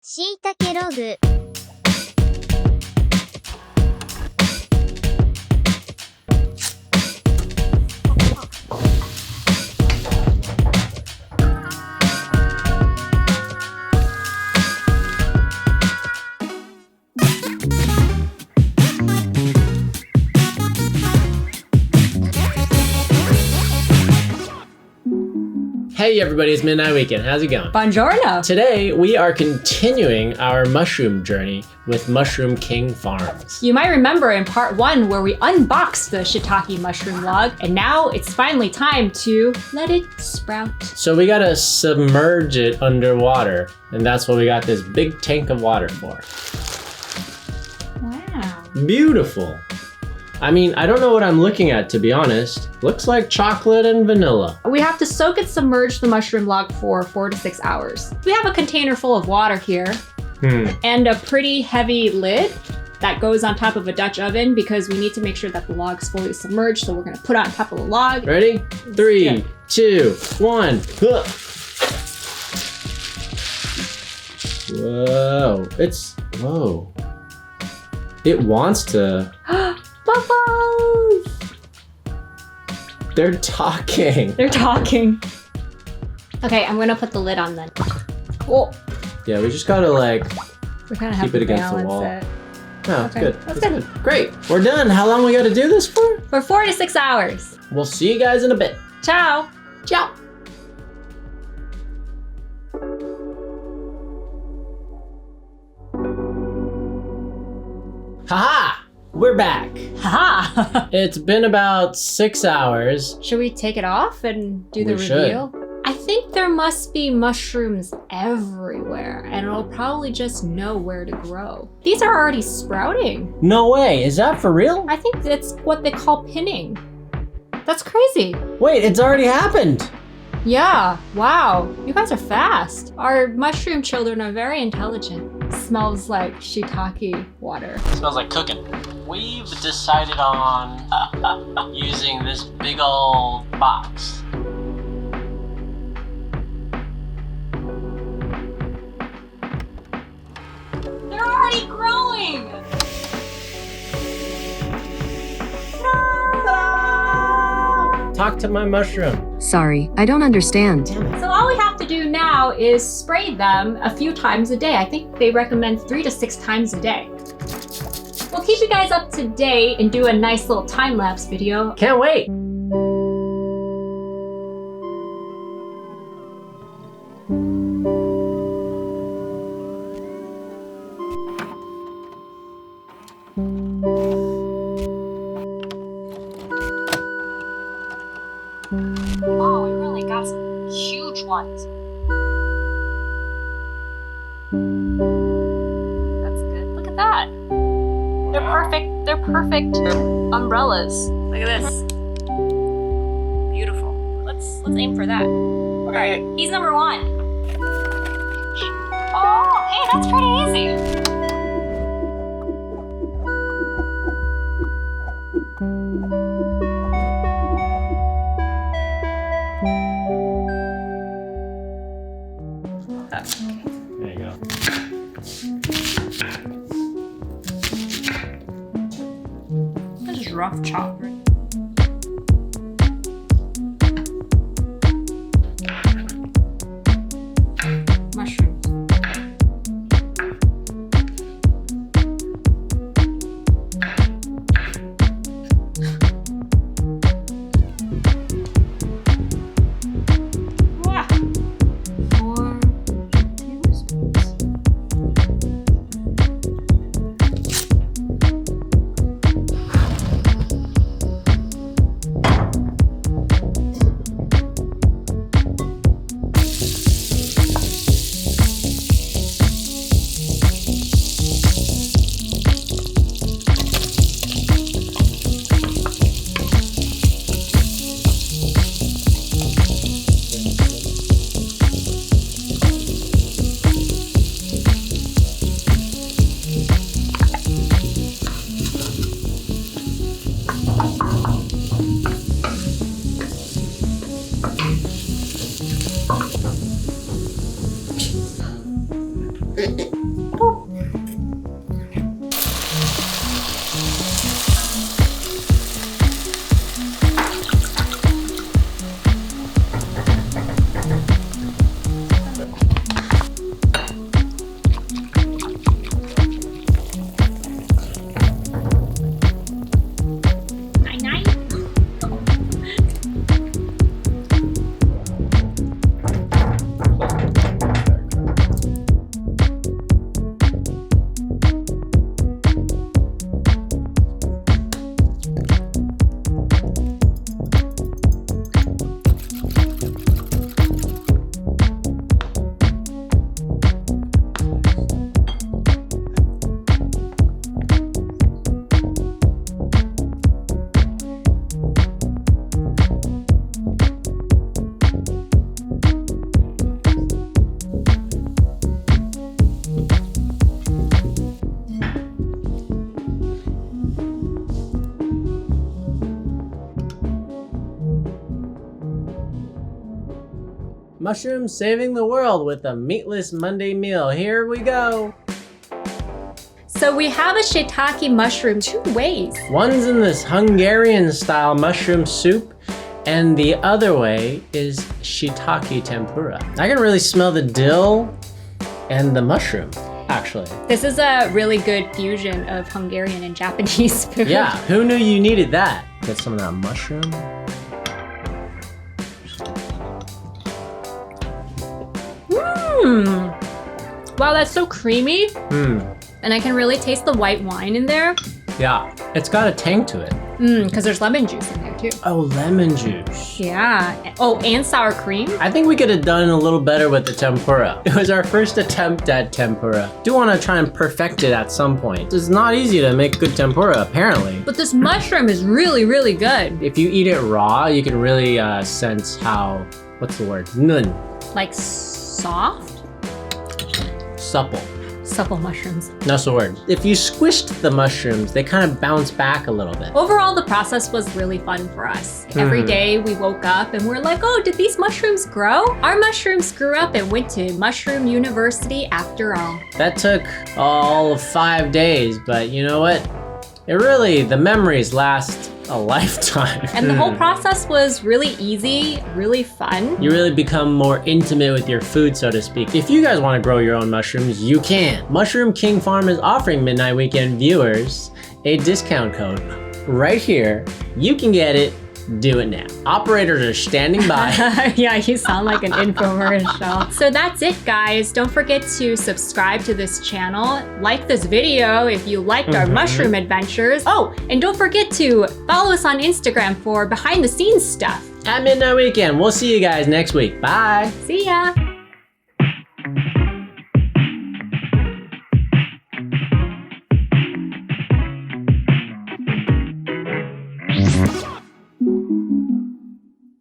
Shiitakeログ Hey everybody, it's Midnight Weekend. How's it going? Buongiorno! Today we are continuing our mushroom journey with Mushroom King Farms. You might remember in part 1 where we unboxed the shiitake mushroom log, and now it's finally time to let it sprout. So we gotta submerge it underwater, and that's what we got this big tank of water for. Wow. Beautiful. I mean, I don't know what I'm looking at, to be honest. Looks like chocolate and vanilla. We have to soak and submerge the mushroom log for 4 to 6 hours. We have a container full of water here and a pretty heavy lid that goes on top of a Dutch oven because we need to make sure that the log's fully submerged. So we're gonna put it on top of the log. Ready? 3, 2, 1. Huh. Whoa, whoa. It wants to. Bubbles! They're talking. They're talking. Okay, I'm gonna put the lid on then. Oh, Yeah, we just gotta like we kind of have keep it to against the balance wall. it. No, it's Okay, good. that's It's good. good. Great. We're done. How long we gotta do this for? For 4 to 6 hours. We'll see you guys in a bit. Ciao! Ciao. Haha! We're back. Haha! It's been about 6 hours. Should we take it off and do the We should. reveal? I think there must be mushrooms everywhere, and it'll probably just know where to grow. These are already sprouting. No way. Is that for real? I think that's what they call pinning. That's crazy. Wait, it's already happened. Yeah, wow. You guys are fast. Our mushroom children are very intelligent. Smells like shiitake water. Smells like cooking. We've decided on using this big old box. They're already growing! Talk to my mushroom. Sorry, I don't understand. So all we have to do now is spray them a few times a day. I think they recommend 3 to 6 times a day. We'll keep you guys up to date and do a nice little time-lapse video. Can't wait. Oh, we really got some huge ones. That's good. Look at that. They're perfect umbrellas. Look at this. Beautiful. Let's aim for that. Alright, he's number 1. Oh, hey, that's pretty easy. There you go. That's just rough chop. Mushrooms. Wow. 4 tablespoons. Mushrooms saving the world with a meatless Monday meal. Here we go. So we have a shiitake mushroom 2 ways. One's in this Hungarian style mushroom soup, and the other way is shiitake tempura. I can really smell the dill and the mushroom, actually. This is a really good fusion of Hungarian and Japanese food. Yeah, who knew you needed that? Get some of that mushroom. Wow, that's so creamy. Mmm. And I can really taste the white wine in there. Yeah, it's got a tang to it. Because there's lemon juice in there too. Oh, lemon juice. Yeah. Oh, and sour cream. I think we could have done a little better with the tempura. It was our first attempt at tempura. Do want to try and perfect it at some point. It's not easy to make good tempura, apparently. But this mushroom is really, really good. If you eat it raw, you can really sense how, what's the word? Nun. Like soft? Supple. Supple mushrooms. That's the word. If you squished the mushrooms, they kind of bounce back a little bit. Overall, the process was really fun for us. Every day we woke up and we're like, oh, did these mushrooms grow? Our mushrooms grew up and went to Mushroom University after all. That took all of 5 days, but you know what? The memories last a lifetime. And the whole process was really easy, really fun. You really become more intimate with your food, so to speak. If you guys want to grow your own mushrooms, you can. Mushroom King Farm is offering Midnight Weekend viewers a discount code right here. You can get it. Do it now. Operators are standing by. Yeah, you sound like an infomercial. So that's it, guys. Don't forget to subscribe to this channel. Like this video if you liked our mushroom adventures. Oh, and don't forget to follow us on Instagram for behind the scenes stuff. At Midnight Weekend. We'll see you guys next week. Bye. See ya.